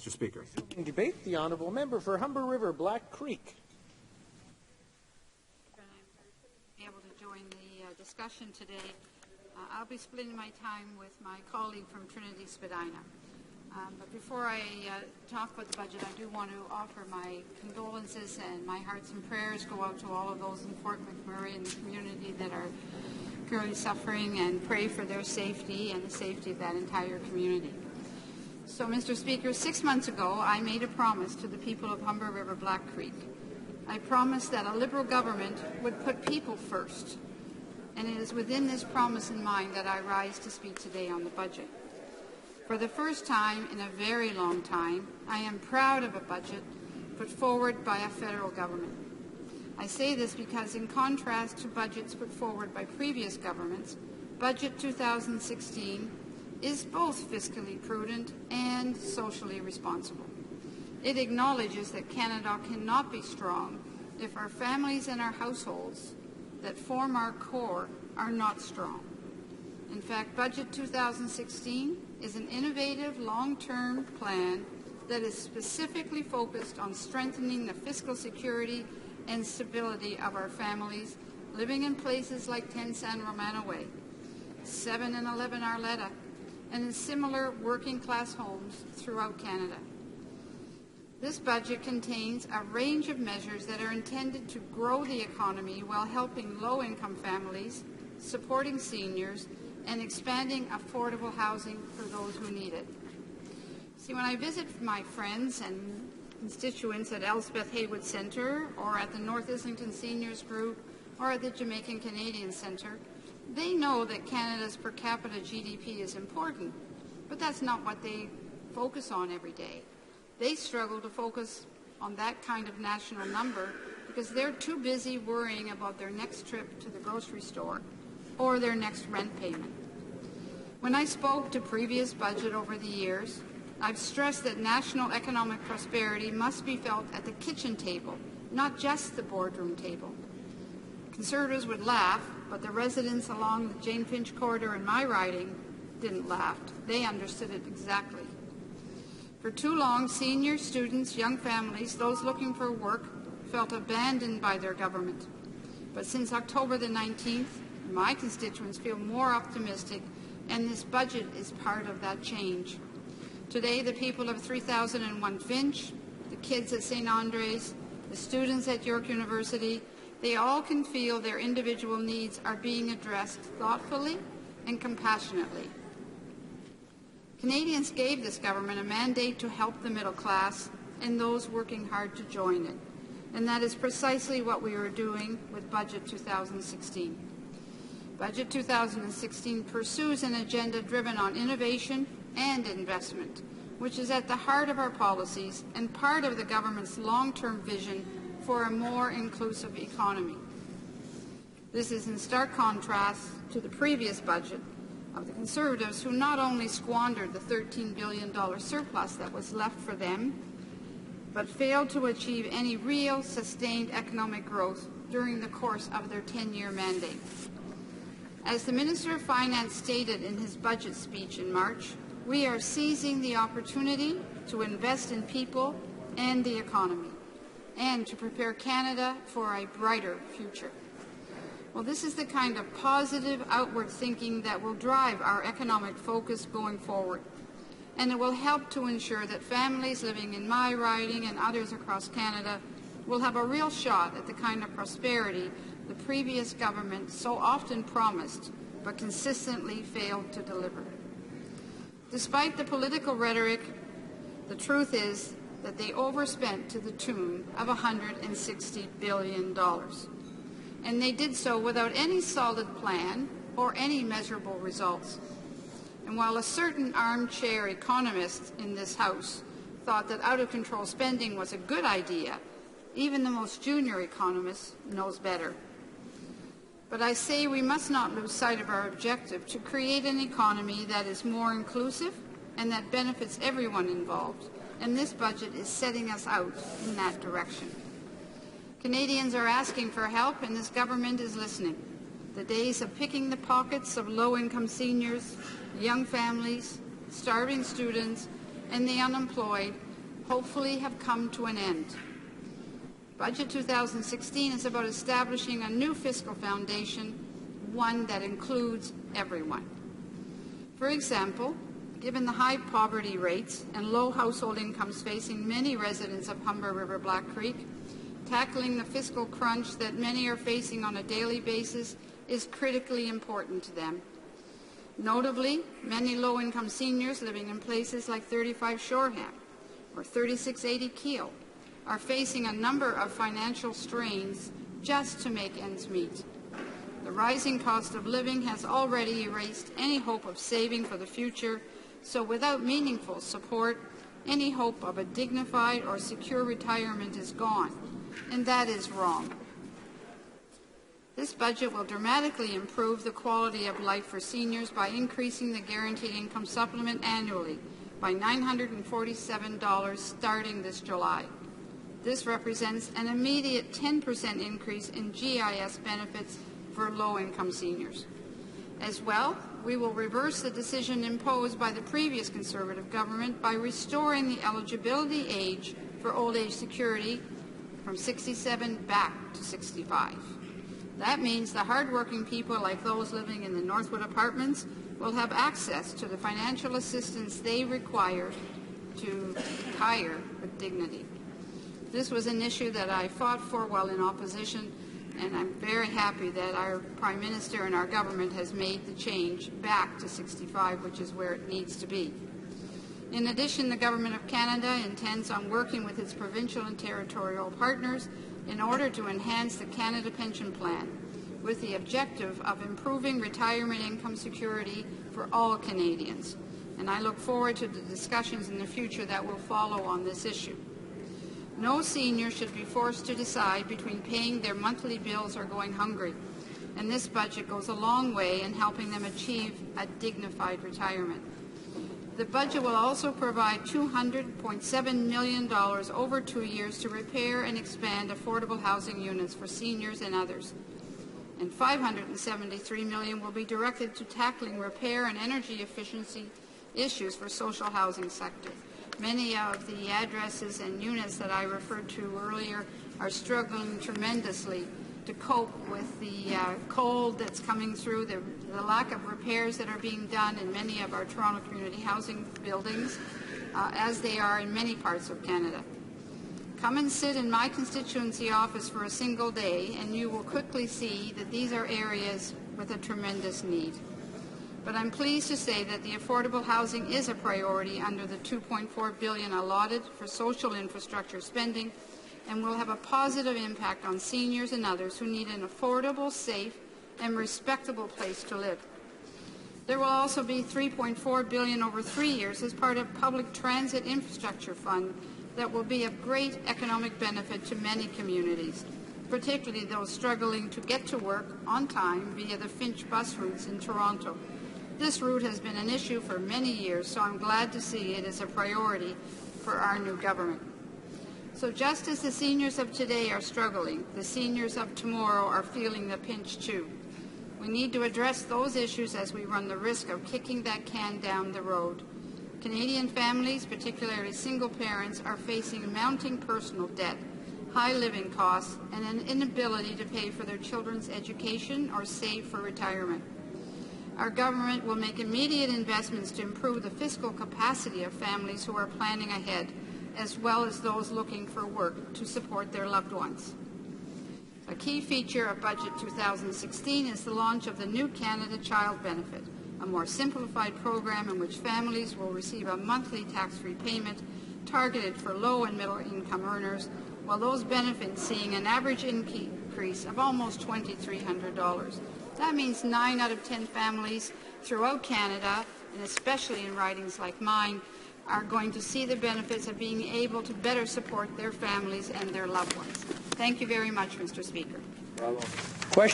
Mr. Speaker. In debate, the honourable member for Humber River, Black Creek. I'm able to join the discussion today. I'll be splitting my time with my colleague from Trinity Spadina. But before I talk about the budget, I do want to offer my condolences and my hearts and prayers go out to all of those in Fort McMurray and the community that are currently suffering, and pray for their safety and the safety of that entire community. So, Mr. Speaker, 6 months ago, I made a promise to the people of Humber River, Black Creek. I promised that a Liberal government would put people first. And it is within this promise in mind that I rise to speak today on the budget. For the first time in a very long time, I am proud of a budget put forward by a federal government. I say this because in contrast to budgets put forward by previous governments, Budget 2016 is both fiscally prudent and socially responsible. It acknowledges that Canada cannot be strong if our families and our households that form our core are not strong. In fact, Budget 2016 is an innovative long-term plan that is specifically focused on strengthening the fiscal security and stability of our families living in places like 10 San Romano Way, 7 and 11 Arletta, and in similar working-class homes throughout Canada. This budget contains a range of measures that are intended to grow the economy while helping low-income families, supporting seniors, and expanding affordable housing for those who need it. See, when I visit my friends and constituents at Elspeth Haywood Centre or at the North Islington Seniors Group or at the Jamaican Canadian Centre, they know that Canada's per capita GDP is important, but that's not what they focus on every day. They struggle to focus on that kind of national number because they're too busy worrying about their next trip to the grocery store or their next rent payment. When I spoke to previous budget over the years, I've stressed that national economic prosperity must be felt at the kitchen table, not just the boardroom table. Conservatives would laugh, but the residents along the Jane Finch corridor in my riding didn't laugh. They understood it exactly. For too long, seniors, students, young families, those looking for work, felt abandoned by their government. But since October the 19th, my constituents feel more optimistic, and this budget is part of that change. Today, the people of 3001 Finch, the kids at St. Andre's, the students at York University, they all can feel their individual needs are being addressed thoughtfully and compassionately. Canadians gave this government a mandate to help the middle class and those working hard to join it. And that is precisely what we are doing with Budget 2016. Budget 2016 pursues an agenda driven on innovation and investment, which is at the heart of our policies and part of the government's long-term vision for a more inclusive economy. This is in stark contrast to the previous budget of the Conservatives, who not only squandered the $13 billion surplus that was left for them, but failed to achieve any real sustained economic growth during the course of their 10-year mandate. As the Minister of Finance stated in his budget speech in March, we are seizing the opportunity to invest in people and the economy, and to prepare Canada for a brighter future. Well, this is the kind of positive outward thinking that will drive our economic focus going forward, and it will help to ensure that families living in my riding and others across Canada will have a real shot at the kind of prosperity the previous government so often promised but consistently failed to deliver. Despite the political rhetoric, the truth is that they overspent to the tune of $160 billion. And they did so without any solid plan or any measurable results. And while a certain armchair economist in this House thought that out-of-control spending was a good idea, even the most junior economist knows better. But I say we must not lose sight of our objective to create an economy that is more inclusive and that benefits everyone involved, and this budget is setting us out in that direction. Canadians are asking for help, and this government is listening. The days of picking the pockets of low-income seniors, young families, starving students, and the unemployed hopefully have come to an end. Budget 2016 is about establishing a new fiscal foundation, one that includes everyone. For example, given the high poverty rates and low household incomes facing many residents of Humber River Black Creek, tackling the fiscal crunch that many are facing on a daily basis is critically important to them. Notably, many low-income seniors living in places like 35 Shoreham or 3680 Keel are facing a number of financial strains just to make ends meet. The rising cost of living has already erased any hope of saving for the future, so without meaningful support, any hope of a dignified or secure retirement is gone, and that is wrong. This budget will dramatically improve the quality of life for seniors by increasing the guaranteed income supplement annually by $947 starting this July. This represents an immediate 10% increase in GIS benefits for low-income seniors. As well, we will reverse the decision imposed by the previous Conservative government by restoring the eligibility age for old age security from 67 back to 65. That means the hardworking people like those living in the Northwood apartments will have access to the financial assistance they require to retire with dignity. This was an issue that I fought for while in opposition, and I'm very happy that our Prime Minister and our government has made the change back to 65, which is where it needs to be. In addition, the Government of Canada intends on working with its provincial and territorial partners in order to enhance the Canada Pension Plan with the objective of improving retirement income security for all Canadians. And I look forward to the discussions in the future that will follow on this issue. No senior should be forced to decide between paying their monthly bills or going hungry, and this budget goes a long way in helping them achieve a dignified retirement. The budget will also provide $200.7 million over 2 years to repair and expand affordable housing units for seniors and others, and $573 million will be directed to tackling repair and energy efficiency issues for social housing sector. Many of the addresses and units that I referred to earlier are struggling tremendously to cope with the cold that's coming through, the lack of repairs that are being done in many of our Toronto community housing buildings, as they are in many parts of Canada. Come and sit in my constituency office for a single day, and you will quickly see that these are areas with a tremendous need. But I'm pleased to say that the affordable housing is a priority under the $2.4 billion allotted for social infrastructure spending, and will have a positive impact on seniors and others who need an affordable, safe, and respectable place to live. There will also be $3.4 billion over 3 years as part of Public Transit Infrastructure Fund that will be of great economic benefit to many communities, particularly those struggling to get to work on time via the Finch bus routes in Toronto. This route has been an issue for many years, so I'm glad to see it is a priority for our new government. So just as the seniors of today are struggling, the seniors of tomorrow are feeling the pinch too. We need to address those issues as we run the risk of kicking that can down the road. Canadian families, particularly single parents, are facing mounting personal debt, high living costs, and an inability to pay for their children's education or save for retirement. Our government will make immediate investments to improve the fiscal capacity of families who are planning ahead, as well as those looking for work to support their loved ones. A key feature of Budget 2016 is the launch of the new Canada Child Benefit, a more simplified program in which families will receive a monthly tax-free payment targeted for low and middle income earners, while those benefits seeing an average increase of almost $2,300. That means 9 out of 10 families throughout Canada, and especially in ridings like mine, are going to see the benefits of being able to better support their families and their loved ones. Thank you very much, Mr. Speaker. Bravo.